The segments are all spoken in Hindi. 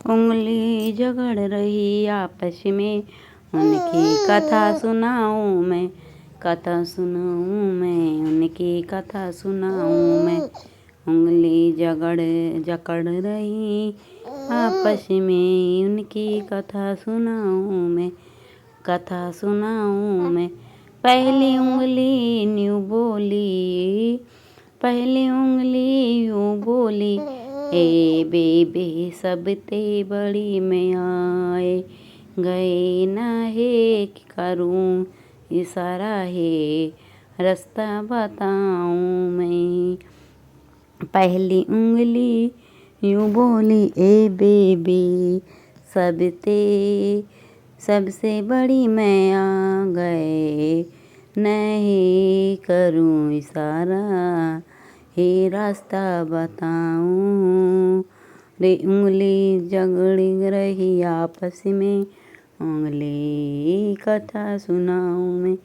उंगली झगड़ रही आपस में, उनकी कथा सुनाऊं मैं, कथा सुनाऊं मैं, उनकी कथा सुनाऊं मैं। उंगली जकड़ रही आपस में, उनकी कथा सुनाऊं मैं, कथा सुनाऊं मैं। पहली उंगली यूं बोली, पहली उंगली यूं बोली, ए बेबे सब ते बड़ी मैं आए गए ना है, करूं इशारा है रास्ता बताऊं मैं। पहली उंगली यूं बोली, ए बेबी सबसे बड़ी मैं आ गए, नहीं करूं इशारा हे रास्ता बताऊं रे। उंगली झगड़ रही आपस में, उंगली कथा सुनाऊं मैं,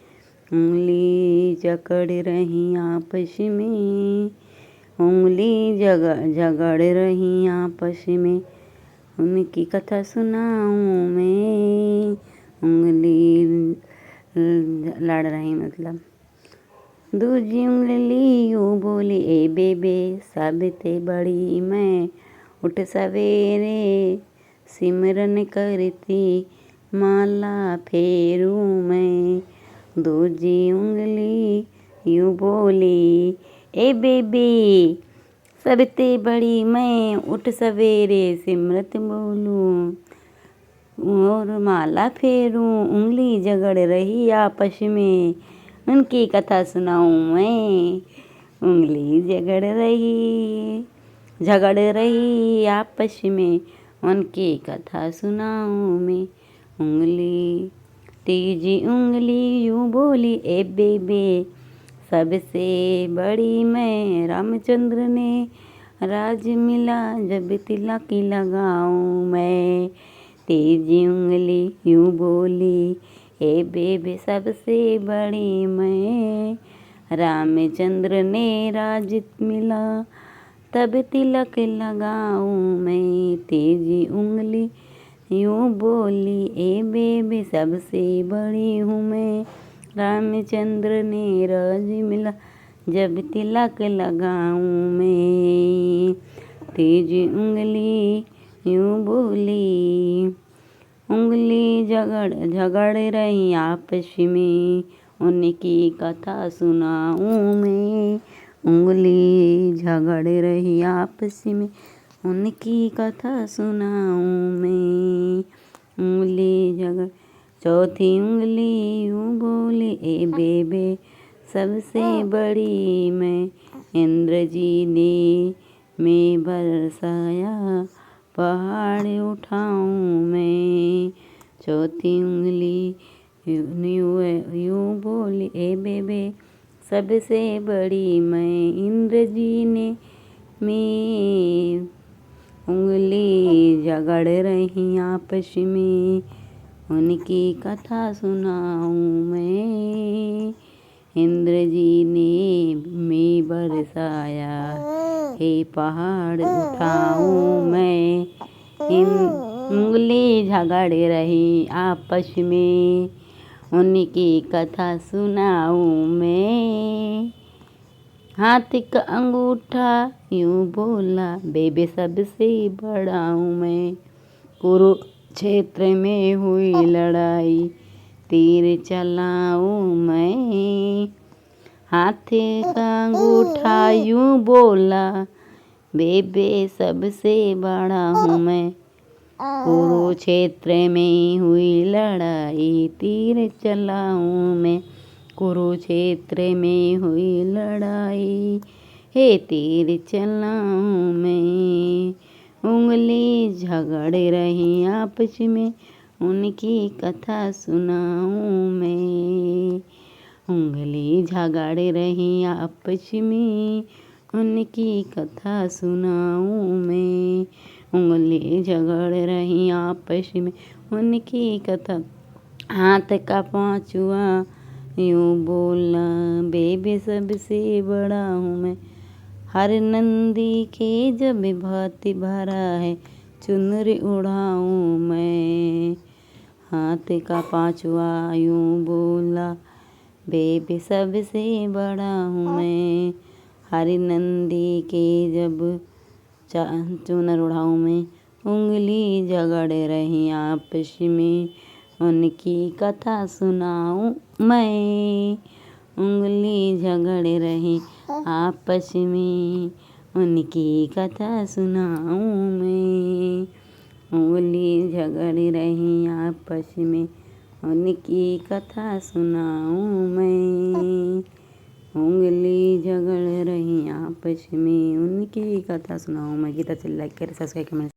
उंगली जकड़ रही आपस में, उंगली झगड़ रही आपस में, उनकी कथा सुनाऊं मैं। उंगली लड़ रही मतलब। दूजी उंगली यूं बोली, ए बेबे सब ते बड़ी मैं, उठ सवेरे सिमरन करती माला फेरूं मैं। दूजी उंगली यूं बोली, ए बेबी सब ते बड़ी मैं, उठ सवेरे सिमरत बोलूं और माला फेरूं। उंगली झगड़ रही आपस में, उनकी कथा सुनाऊं मैं। उंगली झगड़ रही आपस में, उनकी कथा सुनाऊं मैं। उंगली तीजी उंगली यूं बोली, ए बेबे सबसे बड़ी मैं, रामचंद्र ने राज मिला जब तिलक लगाऊं मैं। तीजी उंगली यूं बोली, ए बेबे सबसे बड़ी मैं, रामचंद्र ने राज मिला तब तिलक लगाऊं मैं। तीजी उंगली यूं बोली, ए बेबे सबसे बड़ी हूँ मैं, रामचंद्र ने राज मिला जब तिलक लगाऊं मैं। तीजी उंगली यूं बोली, उंगली झगड़ रही आपस में, उनकी कथा सुनाऊं मैं। उंगली झगड़ रही आपस में, उनकी कथा सुनाऊं मैं। उंगली झगड़ चौथी उंगली यूं बोली, ए बेबे सबसे बड़ी मैं, इंद्र जी ने मैं बरसाया पहाड़ उठाऊं मैं। चौथी उंगली यूं बोली, ए बेबे सबसे बड़ी मैं, इंद्र जी ने मैं। उंगली झगड़ रही आपस में, उनकी कथा सुनाऊं मैं। इंद्र जी ने मैं बरसाया हे पहाड़ उठाऊं मैं। उंगली झगड़ रही आपस में, उनकी कथा सुनाऊं मैं। हाथ का अंगूठा यूं बोला, बेबे सबसे बड़ा हूँ मैं, कुरुक्षेत्र में हुई लड़ाई तीर चलाऊं मैं। हाथ का अंगूठा यूं बोला, बेबे सबसे बड़ा हूँ मैं, कुरुक्षेत्र में हुई लड़ाई तीर चलाऊं मैं। कुरुक्षेत्र में हुई लड़ाई हे तीर चलाऊं मैं। उंगली झगड़ रही आपस में, उनकी कथा सुनाऊं मैं। उंगली झगड़ रही आपस में, उनकी कथा सुनाऊं मैं। उंगली झगड़ रही आपस में, उनकी कथा। हाथ का पांचवा यूं बोला, बेबे सबसे बड़ा हूँ मैं, हर नंदी के जब भाती भरा है चुनरी उड़ाऊं मैं। हाथी का पांचवा यूं बोला, बेबे सबसे बड़ा हूँ मैं। हरी नंदी के जब चुनर उड़ाऊं मैं। उंगली झगड़ रही आपस में, उनकी कथा सुनाऊं मैं। उंगली झगड़ रही आपस में, उनकी कथा सुनाऊं मैं। उंगली झगड़ रही आपस में, उनकी कथा सुनाऊं मैं। उंगली झगड़ रही आपस में, उनकी कथा सुनाऊं मैं। गीता चल लाइक करें, सब्सक्राइब करें।